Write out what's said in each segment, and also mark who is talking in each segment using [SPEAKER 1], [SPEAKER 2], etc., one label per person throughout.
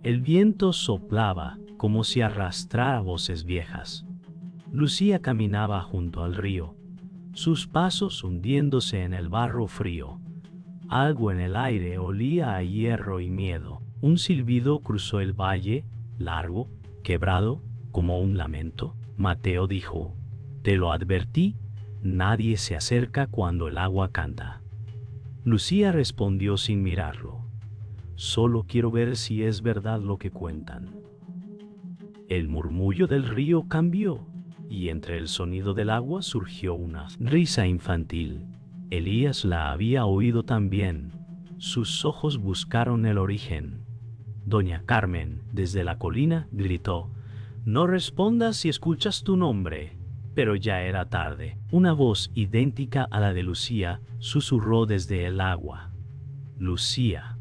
[SPEAKER 1] El viento soplaba como si arrastrara voces viejas. Lucía caminaba junto al río, sus pasos hundiéndose en el barro frío. Algo en el aire olía a hierro y miedo. Un silbido cruzó el valle, largo, quebrado, como un lamento. Mateo dijo: «Te lo advertí, nadie se acerca cuando el agua canta». Lucía respondió sin mirarlo: «Solo quiero ver si es verdad lo que cuentan». El murmullo del río cambió, y entre el sonido del agua surgió una risa infantil. Elías la había oído también. Sus ojos buscaron el origen. Doña Carmen, desde la colina, gritó: «No respondas si escuchas tu nombre». Pero ya era tarde. Una voz idéntica a la de Lucía susurró desde el agua: «Lucía».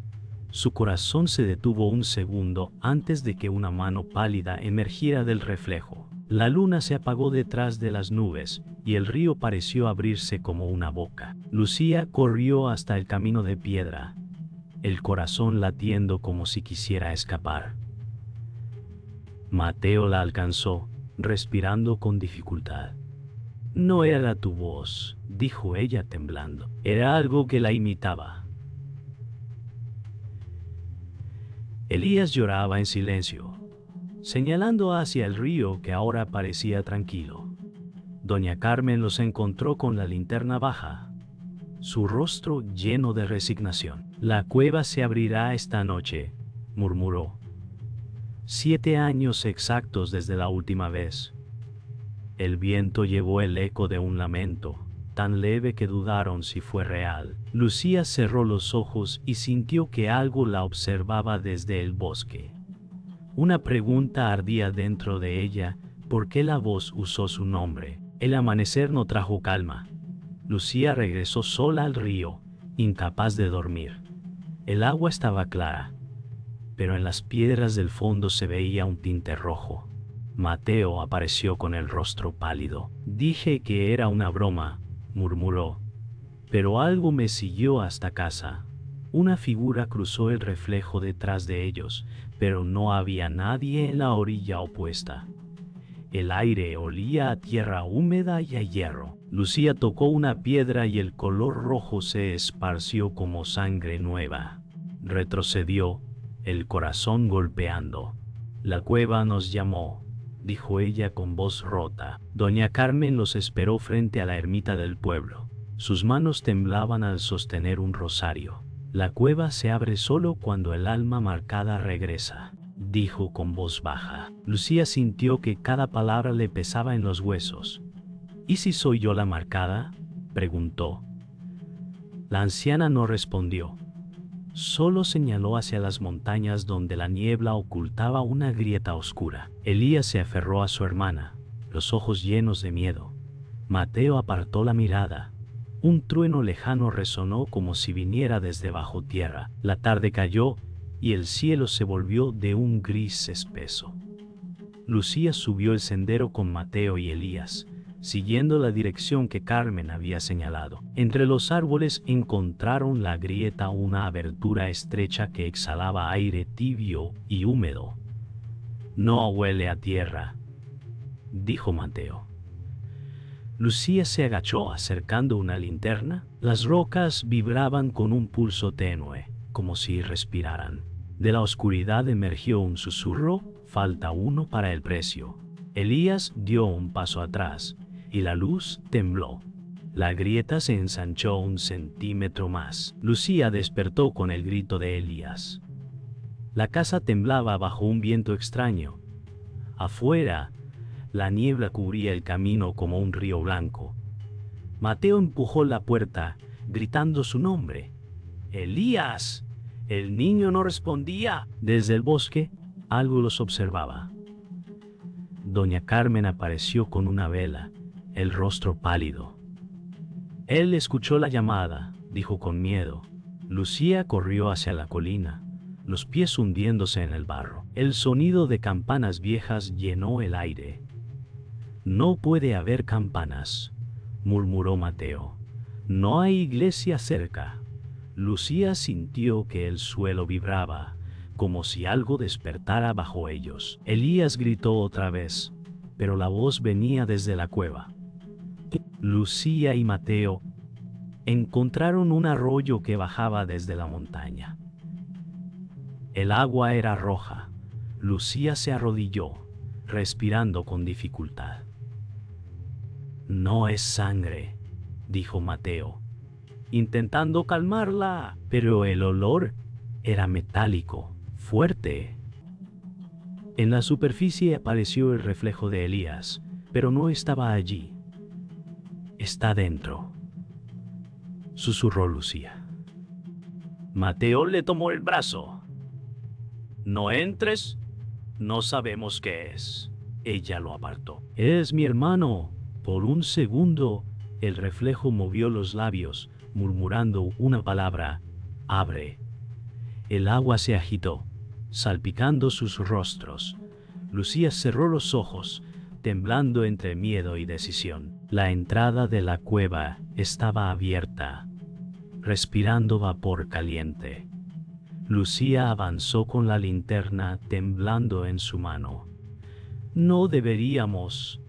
[SPEAKER 1] Su corazón se detuvo un segundo antes de que una mano pálida emergiera del reflejo. La luna se apagó detrás de las nubes y el río pareció abrirse como una boca. Lucía corrió hasta el camino de piedra, el corazón latiendo como si quisiera escapar. Mateo la alcanzó, respirando con dificultad. «No era tu voz», dijo ella temblando. «Era algo que la imitaba». Elías lloraba en silencio, señalando hacia el río que ahora parecía tranquilo. Doña Carmen los encontró con la linterna baja, su rostro lleno de resignación. «La cueva se abrirá esta noche», murmuró. 7 años exactos desde la última vez. El viento llevó el eco de un lamento, tan leve que dudaron si fue real. Lucía cerró los ojos y sintió que algo la observaba desde el bosque. Una pregunta ardía dentro de ella: ¿por qué la voz usó su nombre? El amanecer no trajo calma. Lucía regresó sola al río, incapaz de dormir. El agua estaba clara, pero en las piedras del fondo se veía un tinte rojo. Mateo apareció con el rostro pálido. «Dije que era una broma», murmuró, «pero algo me siguió hasta casa». Una figura cruzó el reflejo detrás de ellos, pero no había nadie en la orilla opuesta. El aire olía a tierra húmeda y a hierro. Lucía tocó una piedra y el color rojo se esparció como sangre nueva. Retrocedió, el corazón golpeando. «La cueva nos llamó», dijo ella con voz rota. Doña Carmen los esperó frente a la ermita del pueblo. Sus manos temblaban al sostener un rosario. «La cueva se abre solo cuando el alma marcada regresa», dijo con voz baja. Lucía sintió que cada palabra le pesaba en los huesos. «¿Y si soy yo la marcada?», preguntó. La anciana no respondió. Solo señaló hacia las montañas donde la niebla ocultaba una grieta oscura. Elías se aferró a su hermana, los ojos llenos de miedo. Mateo apartó la mirada. Un trueno lejano resonó como si viniera desde bajo tierra. La tarde cayó y el cielo se volvió de un gris espeso. Lucía subió el sendero con Mateo y Elías, siguiendo la dirección que Carmen había señalado. Entre los árboles encontraron la grieta, una abertura estrecha que exhalaba aire tibio y húmedo. «No huele a tierra», dijo Mateo. Lucía se agachó acercando una linterna. Las rocas vibraban con un pulso tenue, como si respiraran. De la oscuridad emergió un susurro: «Falta uno para el precio». Elías dio un paso atrás y la luz tembló. La grieta se ensanchó 1 centímetro más. Lucía despertó con el grito de Elías. La casa temblaba bajo un viento extraño. Afuera, la niebla cubría el camino como un río blanco. Mateo empujó la puerta, gritando su nombre. «¡Elías!». El niño no respondía. Desde el bosque, algo los observaba. Doña Carmen apareció con una vela, el rostro pálido. «Él escuchó la llamada», dijo con miedo. Lucía corrió hacia la colina, los pies hundiéndose en el barro. El sonido de campanas viejas llenó el aire. «No puede haber campanas», murmuró Mateo. «No hay iglesia cerca». Lucía sintió que el suelo vibraba, como si algo despertara bajo ellos. Elías gritó otra vez, pero la voz venía desde la cueva. Lucía y Mateo encontraron un arroyo que bajaba desde la montaña. El agua era roja. Lucía se arrodilló, respirando con dificultad. No es sangre, dijo Mateo, intentando calmarla, pero el olor era metálico, fuerte. En la superficie apareció el reflejo de Elías, pero no estaba allí. Está dentro, susurró Lucía. Mateo le tomó el brazo. No entres, no sabemos qué es. Ella lo apartó. Es mi hermano. Por un segundo, el reflejo movió los labios, murmurando una palabra: abre. El agua se agitó, salpicando sus rostros. Lucía cerró los ojos, temblando entre miedo y decisión. La entrada de la cueva estaba abierta, respirando vapor caliente. Lucía avanzó con la linterna temblando en su mano. No deberíamos,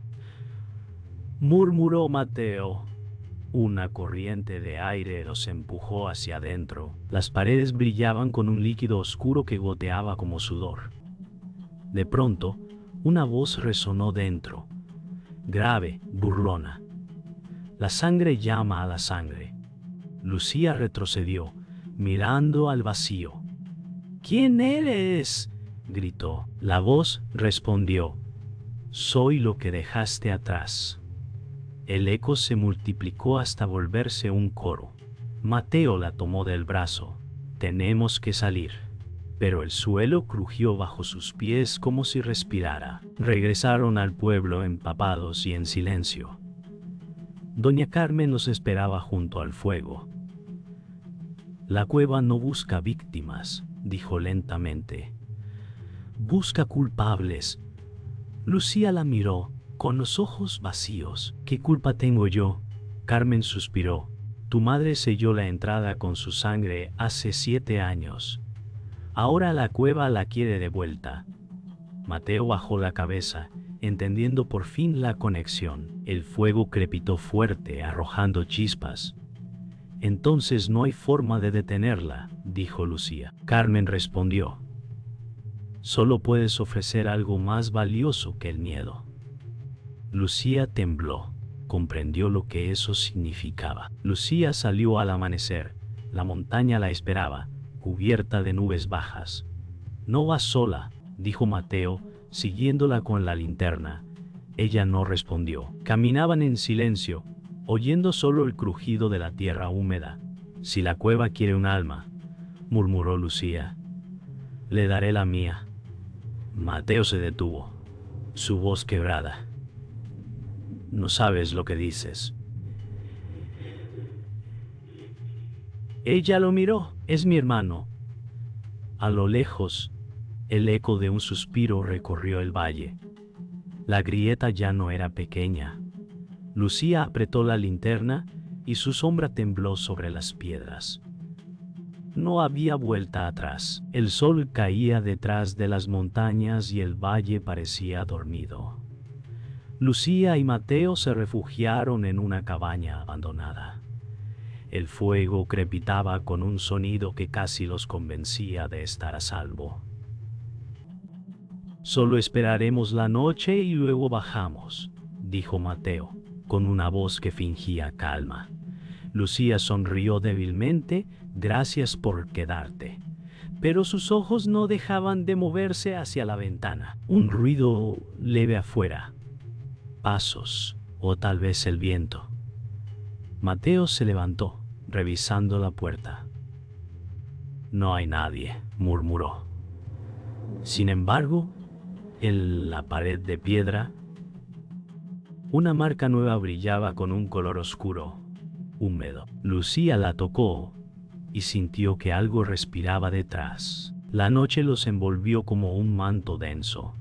[SPEAKER 1] murmuró Mateo. Una corriente de aire los empujó hacia adentro. Las paredes brillaban con un líquido oscuro que goteaba como sudor. De pronto, una voz resonó dentro, grave, burlona. La sangre llama a la sangre. Lucía retrocedió, mirando al vacío. ¿Quién eres?, gritó. La voz respondió: soy lo que dejaste atrás. El eco se multiplicó hasta volverse un coro. Mateo la tomó del brazo. Tenemos que salir. Pero el suelo crujió bajo sus pies como si respirara. Regresaron al pueblo empapados y en silencio. Doña Carmen los esperaba junto al fuego. La cueva no busca víctimas, dijo lentamente. Busca culpables. Lucía la miró, con los ojos vacíos. ¿Qué culpa tengo yo? Carmen suspiró. Tu madre selló la entrada con su sangre hace 7 años. Ahora la cueva la quiere de vuelta. Mateo bajó la cabeza, entendiendo por fin la conexión. El fuego crepitó fuerte, arrojando chispas. Entonces no hay forma de detenerla, dijo Lucía. Carmen respondió: solo puedes ofrecer algo más valioso que el miedo. Lucía tembló, comprendió lo que eso significaba. Lucía salió al amanecer. La montaña la esperaba, cubierta de nubes bajas. No vas sola, dijo Mateo, siguiéndola con la linterna. Ella no respondió. Caminaban en silencio, oyendo solo el crujido de la tierra húmeda. Si la cueva quiere un alma, murmuró Lucía, le daré la mía. Mateo se detuvo, su voz quebrada. No sabes lo que dices. Ella lo miró. Es mi hermano. A lo lejos, el eco de un suspiro recorrió el valle. La grieta ya no era pequeña. Lucía apretó la linterna y su sombra tembló sobre las piedras. No había vuelta atrás. El sol caía detrás de las montañas y el valle parecía dormido. Lucía y Mateo se refugiaron en una cabaña abandonada. El fuego crepitaba con un sonido que casi los convencía de estar a salvo. Solo esperaremos la noche y luego bajamos, dijo Mateo, con una voz que fingía calma. Lucía sonrió débilmente. Gracias por quedarte. Pero sus ojos no dejaban de moverse hacia la ventana. Un ruido leve afuera. Pasos, o tal vez el viento. Mateo se levantó, revisando la puerta. No hay nadie, murmuró. Sin embargo, en la pared de piedra, una marca nueva brillaba con un color oscuro, húmedo. Lucía la tocó y sintió que algo respiraba detrás. La noche los envolvió como un manto denso.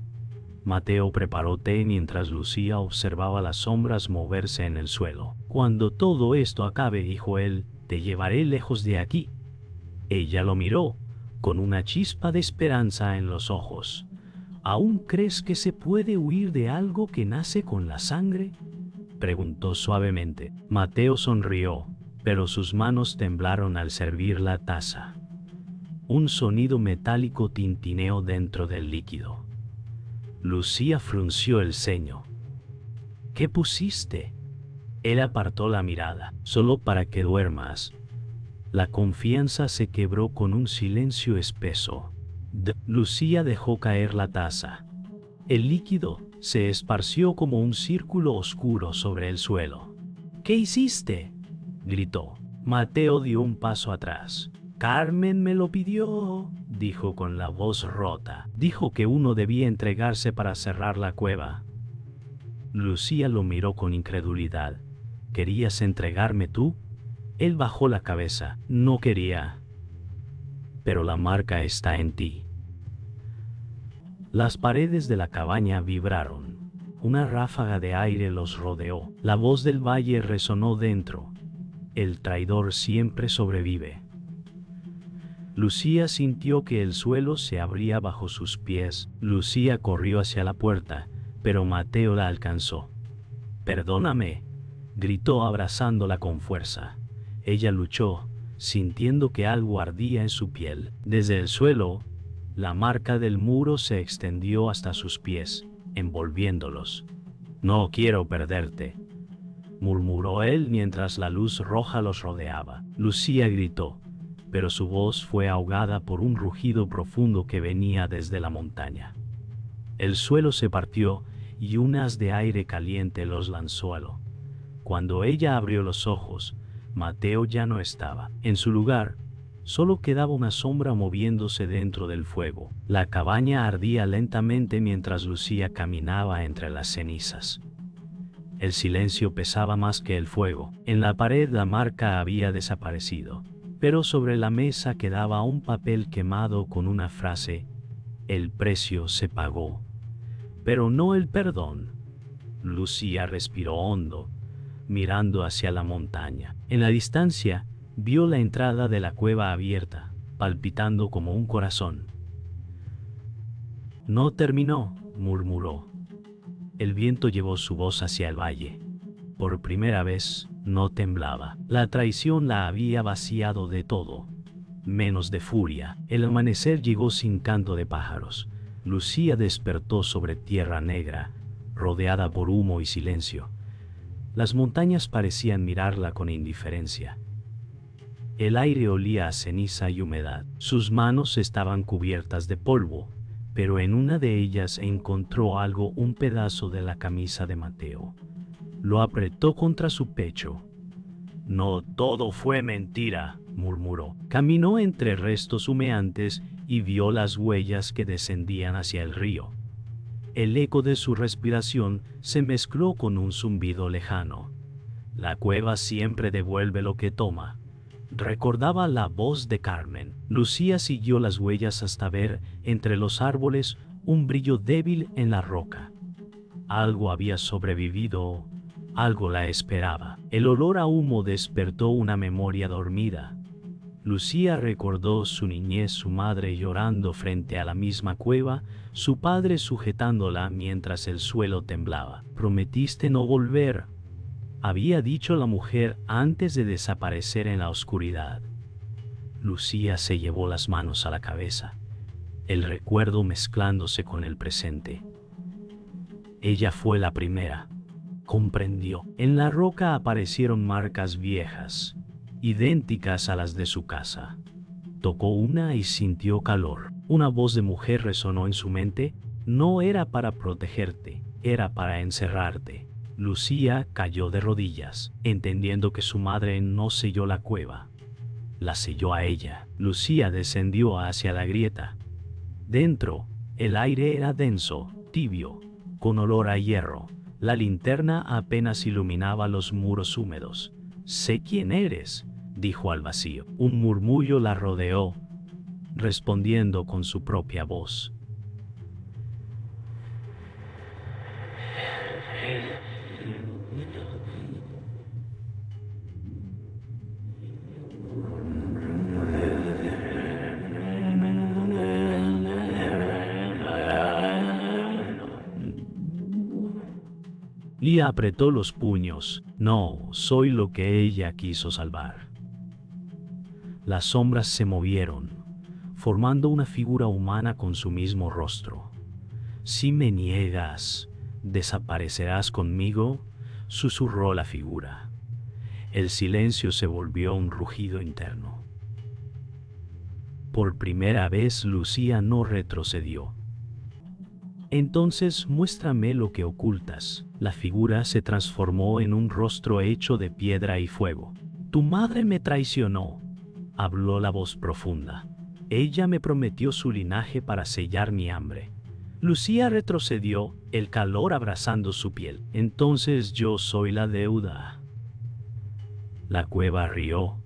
[SPEAKER 1] Mateo preparó té mientras Lucía observaba las sombras moverse en el suelo. Cuando todo esto acabe, dijo él, te llevaré lejos de aquí. Ella lo miró, con una chispa de esperanza en los ojos. ¿Aún crees que se puede huir de algo que nace con la sangre?, preguntó suavemente. Mateo sonrió, pero sus manos temblaron al servir la taza. Un sonido metálico tintineó dentro del líquido. Lucía frunció el ceño. ¿Qué pusiste? Él apartó la mirada. Solo para que duermas. La confianza se quebró con un silencio espeso. Lucía dejó caer la taza. El líquido se esparció como un círculo oscuro sobre el suelo. ¿Qué hiciste?, gritó. Mateo dio un paso atrás. Carmen me lo pidió, dijo con la voz rota. Dijo que uno debía entregarse para cerrar la cueva. Lucía lo miró con incredulidad. ¿Querías entregarme tú? Él bajó la cabeza. No quería. Pero la marca está en ti. Las paredes de la cabaña vibraron. Una ráfaga de aire los rodeó. La voz del valle resonó dentro. El traidor siempre sobrevive. Lucía sintió que el suelo se abría bajo sus pies. Lucía corrió hacia la puerta, pero Mateo la alcanzó. «Perdóname», gritó abrazándola con fuerza. Ella luchó, sintiendo que algo ardía en su piel. Desde el suelo, la marca del muro se extendió hasta sus pies, envolviéndolos. «No quiero perderte», murmuró él mientras la luz roja los rodeaba. Lucía gritó, pero su voz fue ahogada por un rugido profundo que venía desde la montaña. El suelo se partió y un haz de aire caliente los lanzó a lo. Cuando ella abrió los ojos, Mateo ya no estaba. En su lugar, solo quedaba una sombra moviéndose dentro del fuego. La cabaña ardía lentamente mientras Lucía caminaba entre las cenizas. El silencio pesaba más que el fuego. En la pared la marca había desaparecido, pero sobre la mesa quedaba un papel quemado con una frase: «El precio se pagó, pero no el perdón». Lucía respiró hondo, mirando hacia la montaña. En la distancia, vio la entrada de la cueva abierta, palpitando como un corazón. «No terminó», murmuró. El viento llevó su voz hacia el valle. Por primera vez, no temblaba. La traición la había vaciado de todo, menos de furia. El amanecer llegó sin canto de pájaros. Lucía despertó sobre tierra negra, rodeada por humo y silencio. Las montañas parecían mirarla con indiferencia. El aire olía a ceniza y humedad. Sus manos estaban cubiertas de polvo, pero en una de ellas encontró algo, un pedazo de la camisa de Mateo. Lo apretó contra su pecho. «No todo fue mentira», murmuró. Caminó entre restos humeantes y vio las huellas que descendían hacia el río. El eco de su respiración se mezcló con un zumbido lejano. «La cueva siempre devuelve lo que toma», recordaba la voz de Carmen. Lucía siguió las huellas hasta ver, entre los árboles, un brillo débil en la roca. Algo había sobrevivido, algo la esperaba. El olor a humo despertó una memoria dormida. Lucía recordó su niñez, su madre llorando frente a la misma cueva, su padre sujetándola mientras el suelo temblaba. «Prometiste no volver», había dicho la mujer antes de desaparecer en la oscuridad. Lucía se llevó las manos a la cabeza, el recuerdo mezclándose con el presente. Ella fue la primera. Comprendió. En la roca aparecieron marcas viejas, idénticas a las de su casa. Tocó una y sintió calor. Una voz de mujer resonó en su mente. No era para protegerte, era para encerrarte. Lucía cayó de rodillas, entendiendo que su madre no selló la cueva, la selló a ella. Lucía descendió hacia la grieta. Dentro, el aire era denso, tibio, con olor a hierro. La linterna apenas iluminaba los muros húmedos. «Sé quién eres», dijo al vacío. Un murmullo la rodeó, respondiendo con su propia voz. Lía apretó los puños. No, soy lo que ella quiso salvar. Las sombras se movieron, formando una figura humana con su mismo rostro. Si me niegas, ¿desaparecerás conmigo?, susurró la figura. El silencio se volvió un rugido interno. Por primera vez Lucía no retrocedió. Entonces muéstrame lo que ocultas. La figura se transformó en un rostro hecho de piedra y fuego. Tu madre me traicionó, habló la voz profunda. Ella me prometió su linaje para sellar mi hambre. Lucía retrocedió, el calor abrazando su piel. Entonces yo soy la deuda. La cueva rió,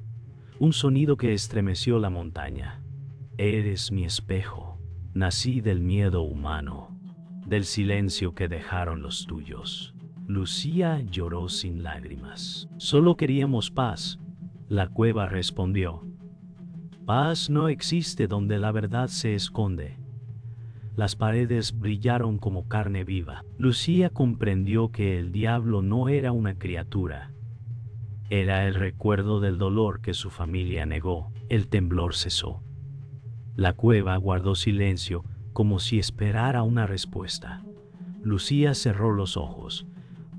[SPEAKER 1] un sonido que estremeció la montaña. Eres mi espejo. Nací del miedo humano, del silencio que dejaron los tuyos. Lucía lloró sin lágrimas. Solo queríamos paz. La cueva respondió. Paz no existe donde la verdad se esconde. Las paredes brillaron como carne viva. Lucía comprendió que el diablo no era una criatura. Era el recuerdo del dolor que su familia negó. El temblor cesó. La cueva guardó silencio, como si esperara una respuesta. Lucía cerró los ojos.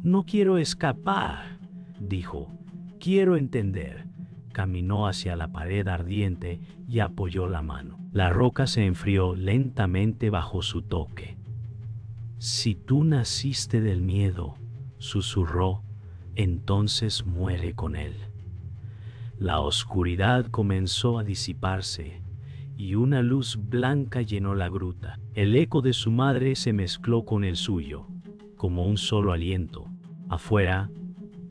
[SPEAKER 1] No quiero escapar, dijo. Quiero entender. Caminó hacia la pared ardiente y apoyó la mano. La roca se enfrió lentamente bajo su toque. Si tú naciste del miedo, susurró, entonces muere con él. La oscuridad comenzó a disiparse y una luz blanca llenó la gruta. El eco de su madre se mezcló con el suyo, como un solo aliento. Afuera,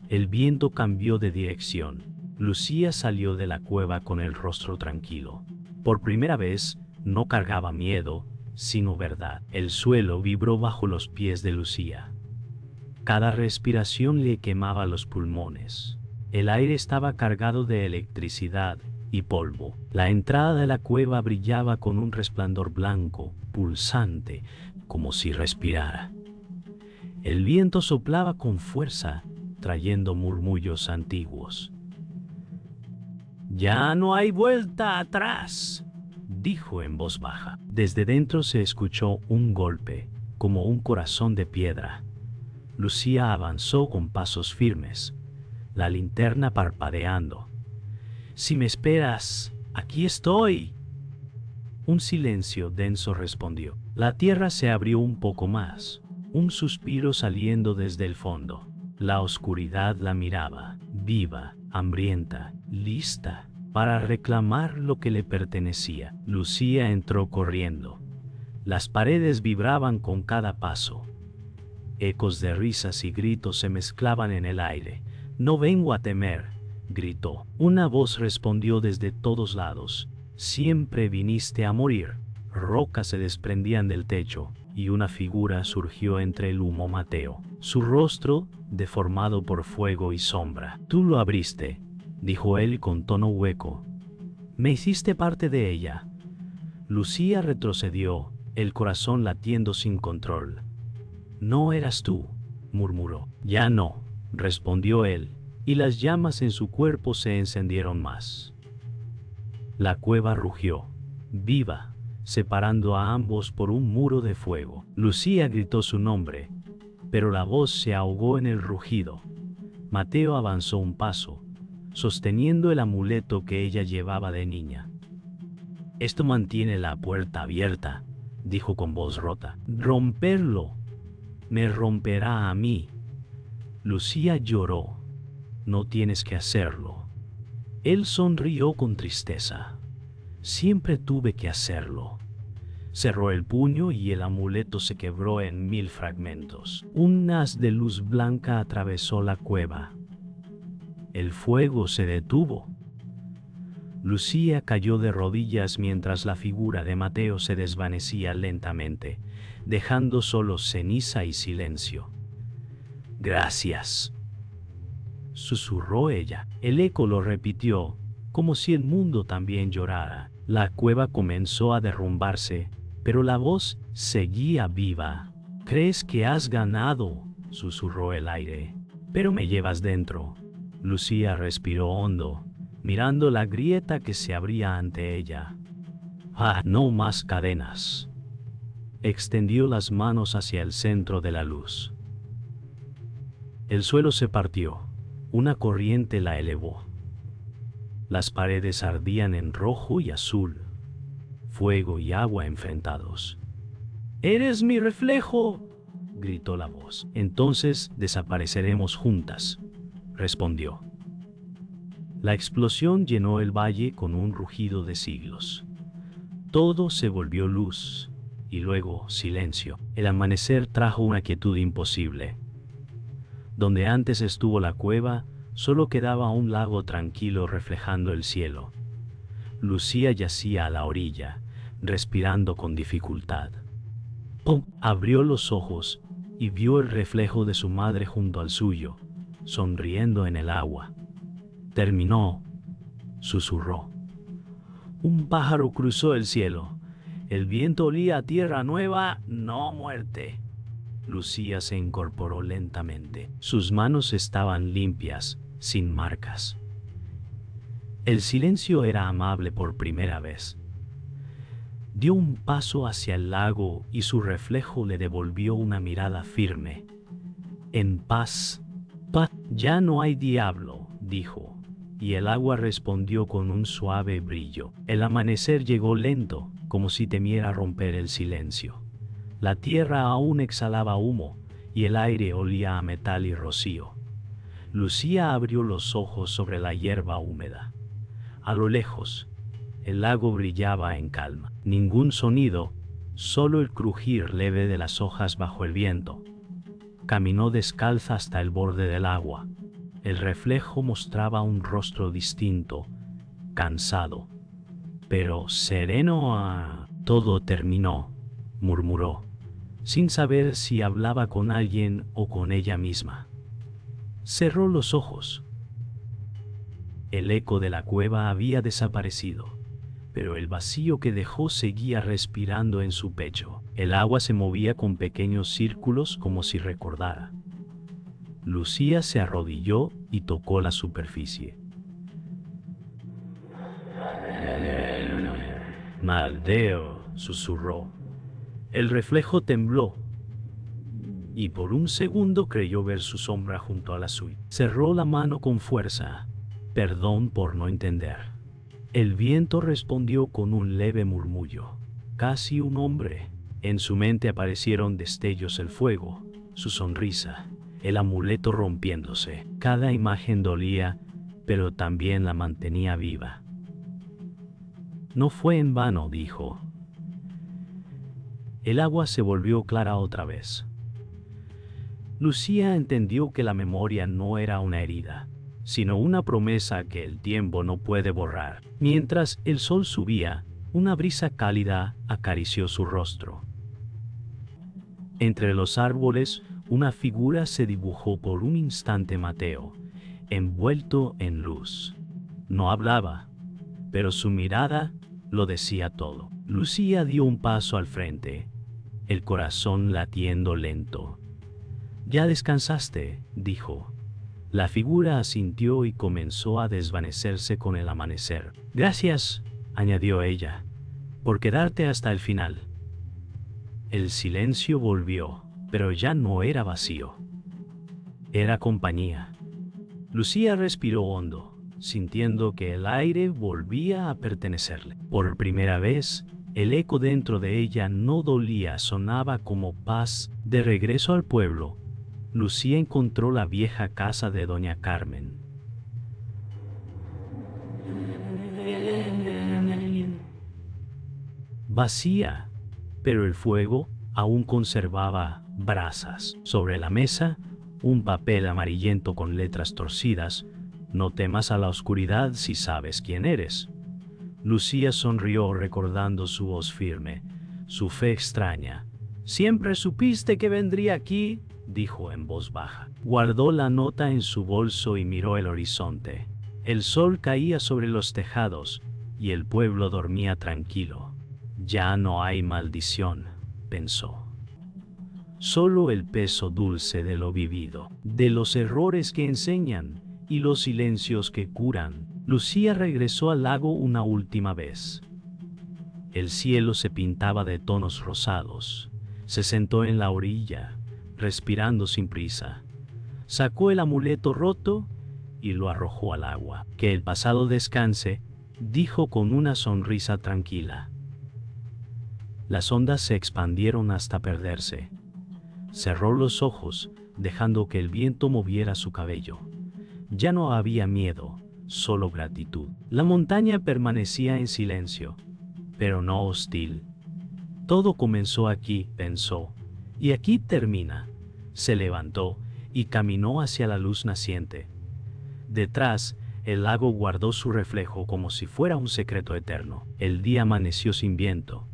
[SPEAKER 1] el viento cambió de dirección. Lucía salió de la cueva con el rostro tranquilo. Por primera vez, no cargaba miedo, sino verdad. El suelo vibró bajo los pies de Lucía. Cada respiración le quemaba los pulmones. El aire estaba cargado de electricidad y polvo. La entrada de la cueva brillaba con un resplandor blanco, pulsante, como si respirara. El viento soplaba con fuerza, trayendo murmullos antiguos. Ya no hay vuelta atrás, dijo en voz baja. Desde dentro se escuchó un golpe, como un corazón de piedra. Lucía avanzó con pasos firmes, la linterna parpadeando. Si me esperas, aquí estoy. Un silencio denso respondió. La tierra se abrió un poco más, un suspiro saliendo desde el fondo. La oscuridad la miraba, viva, hambrienta, lista para reclamar lo que le pertenecía. Lucía entró corriendo. Las paredes vibraban con cada paso. Ecos de risas y gritos se mezclaban en el aire. No vengo a temer, gritó. Una voz respondió desde todos lados. Siempre viniste a morir. Rocas se desprendían del techo y una figura surgió entre el humo. Mateo. Su rostro deformado por fuego y sombra. Tú lo abriste, dijo él con tono hueco. Me hiciste parte de ella. Lucía retrocedió, el corazón latiendo sin control. No eras tú, murmuró. Ya no, respondió él, y las llamas en su cuerpo se encendieron más. La cueva rugió, viva, separando a ambos por un muro de fuego. Lucía gritó su nombre, pero la voz se ahogó en el rugido. Mateo avanzó un paso, sosteniendo el amuleto que ella llevaba de niña. Esto mantiene la puerta abierta, dijo con voz rota. Romperlo me romperá a mí. Lucía lloró. No tienes que hacerlo. Él sonrió con tristeza. Siempre tuve que hacerlo. Cerró el puño y el amuleto se quebró en 1000 fragmentos. Un haz de luz blanca atravesó la cueva. El fuego se detuvo. Lucía cayó de rodillas mientras la figura de Mateo se desvanecía lentamente, dejando solo ceniza y silencio. Gracias, susurró ella. El eco lo repitió, como si el mundo también llorara. La cueva comenzó a derrumbarse, pero la voz seguía viva. ¿Crees que has ganado?, susurró el aire. Pero me llevas dentro. Lucía respiró hondo, mirando la grieta que se abría ante ella. Ah, no más cadenas. Extendió las manos hacia el centro de la luz. El suelo se partió. Una corriente la elevó. Las paredes ardían en rojo y azul, fuego y agua enfrentados. ¡Eres mi reflejo!, gritó la voz. Entonces desapareceremos juntas, respondió. La explosión llenó el valle con un rugido de siglos. Todo se volvió luz y luego silencio. El amanecer trajo una quietud imposible. Donde antes estuvo la cueva, solo quedaba un lago tranquilo reflejando el cielo. Lucía yacía a la orilla, respirando con dificultad. ¡Pum! Abrió los ojos y vio el reflejo de su madre junto al suyo, sonriendo en el agua. Terminó, susurró. Un pájaro cruzó el cielo. El viento olía a tierra nueva, no muerte. Lucía se incorporó lentamente. Sus manos estaban limpias, sin marcas. El silencio era amable por primera vez. Dio un paso hacia el lago y su reflejo le devolvió una mirada firme. En paz. Paz. Ya no hay diablo, dijo, y el agua respondió con un suave brillo. El amanecer llegó lento, como si temiera romper el silencio. La tierra aún exhalaba humo y el aire olía a metal y rocío. Lucía abrió los ojos sobre la hierba húmeda. A lo lejos, el lago brillaba en calma. Ningún sonido, solo el crujir leve de las hojas bajo el viento. Caminó descalza hasta el borde del agua. El reflejo mostraba un rostro distinto, cansado, pero sereno. Todo terminó, murmuró, sin saber si hablaba con alguien o con ella misma. Cerró los ojos. El eco de la cueva había desaparecido, pero el vacío que dejó seguía respirando en su pecho. El agua se movía con pequeños círculos como si recordara. Lucía se arrodilló y tocó la superficie. «Maldeo», susurró. El reflejo tembló, y por un segundo creyó ver su sombra junto a la suya. Cerró la mano con fuerza. Perdón por no entender. El viento respondió con un leve murmullo. Casi un hombre. En su mente aparecieron destellos el fuego, su sonrisa, el amuleto rompiéndose. Cada imagen dolía, pero también la mantenía viva. No fue en vano, dijo. El agua se volvió clara otra vez. Lucía entendió que la memoria no era una herida, sino una promesa que el tiempo no puede borrar. Mientras el sol subía, una brisa cálida acarició su rostro. Entre los árboles, una figura se dibujó por un instante Mateo, envuelto en luz. No hablaba, pero su mirada lo decía todo. Lucía dio un paso al frente, el corazón latiendo lento. «Ya descansaste», dijo. La figura asintió y comenzó a desvanecerse con el amanecer. «Gracias», añadió ella, «por quedarte hasta el final». El silencio volvió, pero ya no era vacío. Era compañía. Lucía respiró hondo, sintiendo que el aire volvía a pertenecerle. Por primera vez, el eco dentro de ella no dolía, sonaba como paz. De regreso al pueblo, Lucía encontró la vieja casa de doña Carmen. Vacía, pero el fuego aún conservaba brasas. Sobre la mesa, un papel amarillento con letras torcidas. «No temas a la oscuridad si sabes quién eres». Lucía sonrió recordando su voz firme, su fe extraña. «Siempre supiste que vendría aquí», dijo en voz baja. Guardó la nota en su bolso y miró el horizonte. El sol caía sobre los tejados y el pueblo dormía tranquilo. «Ya no hay maldición», pensó. solo el peso dulce de lo vivido, de los errores que enseñan y los silencios que curan. Lucía regresó al lago una última vez. El cielo se pintaba de tonos rosados. Se sentó en la orilla, respirando sin prisa. Sacó el amuleto roto y lo arrojó al agua. Que el pasado descanse, dijo con una sonrisa tranquila. Las ondas se expandieron hasta perderse. Cerró los ojos, dejando que el viento moviera su cabello. Ya no había miedo, solo gratitud. La montaña permanecía en silencio, pero no hostil. Todo comenzó aquí, pensó, y aquí termina. Se levantó y caminó hacia la luz naciente. Detrás, el lago guardó su reflejo como si fuera un secreto eterno. El día amaneció sin viento.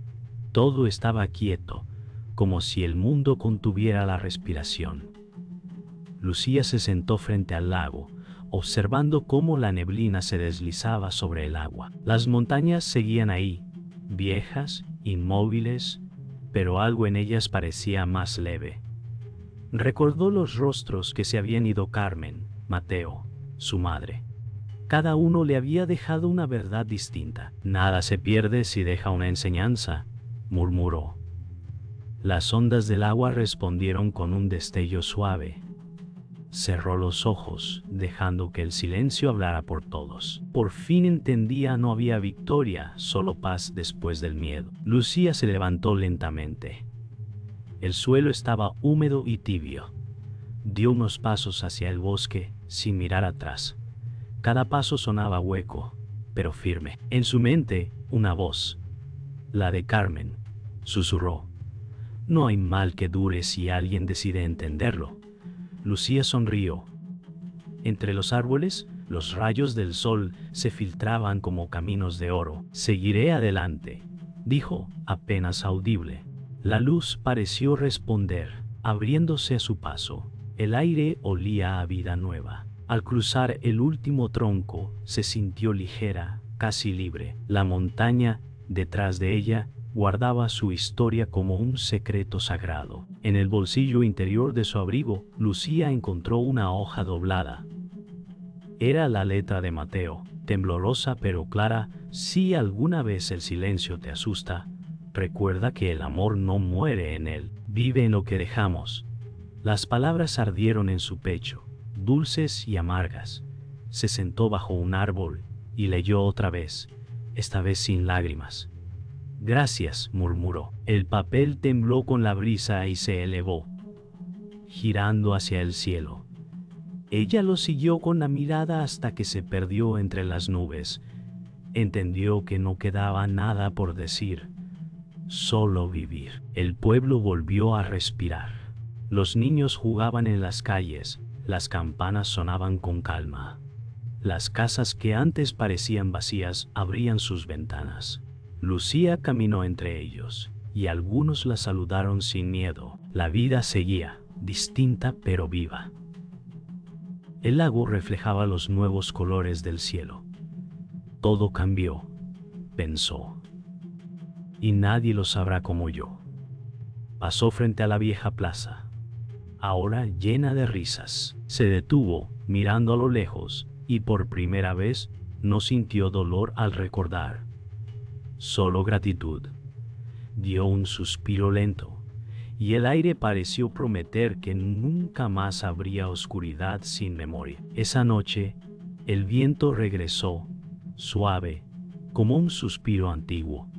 [SPEAKER 1] Todo estaba quieto, como si el mundo contuviera la respiración. Lucía se sentó frente al lago, observando cómo la neblina se deslizaba sobre el agua. Las montañas seguían ahí, viejas, inmóviles, pero algo en ellas parecía más leve. Recordó los rostros que se habían ido: Carmen, Mateo, su madre. Cada uno le había dejado una verdad distinta. Nada se pierde si deja una enseñanza, murmuró. Las ondas del agua respondieron con un destello suave. Cerró los ojos, dejando que el silencio hablara por todos. Por fin entendía: no había victoria, solo paz después del miedo. Lucía se levantó lentamente. El suelo estaba húmedo y tibio. Dio unos pasos hacia el bosque, sin mirar atrás. Cada paso sonaba hueco, pero firme. En su mente, una voz, la de Carmen, susurró: no hay mal que dure si alguien decide entenderlo. Lucía sonrió. Entre los árboles, los rayos del sol se filtraban como caminos de oro. Seguiré adelante, dijo, apenas audible. La luz pareció responder, abriéndose a su paso. El aire olía a vida nueva. Al cruzar el último tronco, se sintió ligera, casi libre. La montaña, detrás de ella, guardaba su historia como un secreto sagrado. En el bolsillo interior de su abrigo, Lucía encontró una hoja doblada. Era la letra de Mateo, temblorosa pero clara: si alguna vez el silencio te asusta, recuerda que el amor no muere en él, vive en lo que dejamos. Las palabras ardieron en su pecho, dulces y amargas. Se sentó bajo un árbol y leyó otra vez, esta vez sin lágrimas. Gracias, murmuró. El papel tembló con la brisa y se elevó, girando hacia el cielo. Ella lo siguió con la mirada hasta que se perdió entre las nubes. Entendió que no quedaba nada por decir, solo vivir. El pueblo volvió a respirar. Los niños jugaban en las calles, las campanas sonaban con calma. Las casas que antes parecían vacías abrían sus ventanas. Lucía caminó entre ellos, y algunos la saludaron sin miedo. La vida seguía, distinta pero viva. El lago reflejaba los nuevos colores del cielo. Todo cambió, pensó. Y nadie lo sabrá como yo. Pasó frente a la vieja plaza, ahora llena de risas. Se detuvo, mirando a lo lejos, y por primera vez no sintió dolor al recordar. Solo gratitud. Dio un suspiro lento, y el aire pareció prometer que nunca más habría oscuridad sin memoria. Esa noche, el viento regresó, suave, como un suspiro antiguo.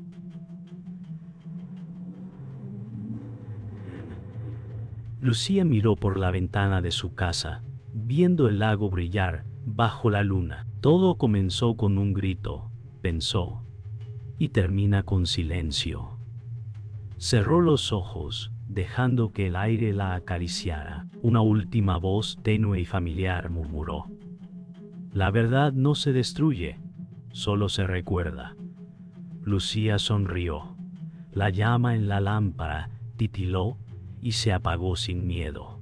[SPEAKER 1] Lucía miró por la ventana de su casa, viendo el lago brillar bajo la luna. Todo comenzó con un grito, pensó, y termina con silencio. Cerró los ojos, dejando que el aire la acariciara. Una última voz tenue y familiar murmuró: la verdad no se destruye, solo se recuerda. Lucía sonrió. La llama en la lámpara titiló y se apagó sin miedo.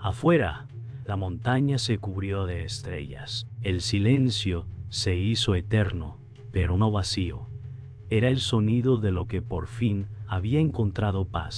[SPEAKER 1] Afuera, la montaña se cubrió de estrellas. El silencio se hizo eterno, pero no vacío. Era el sonido de lo que por fin había encontrado paz.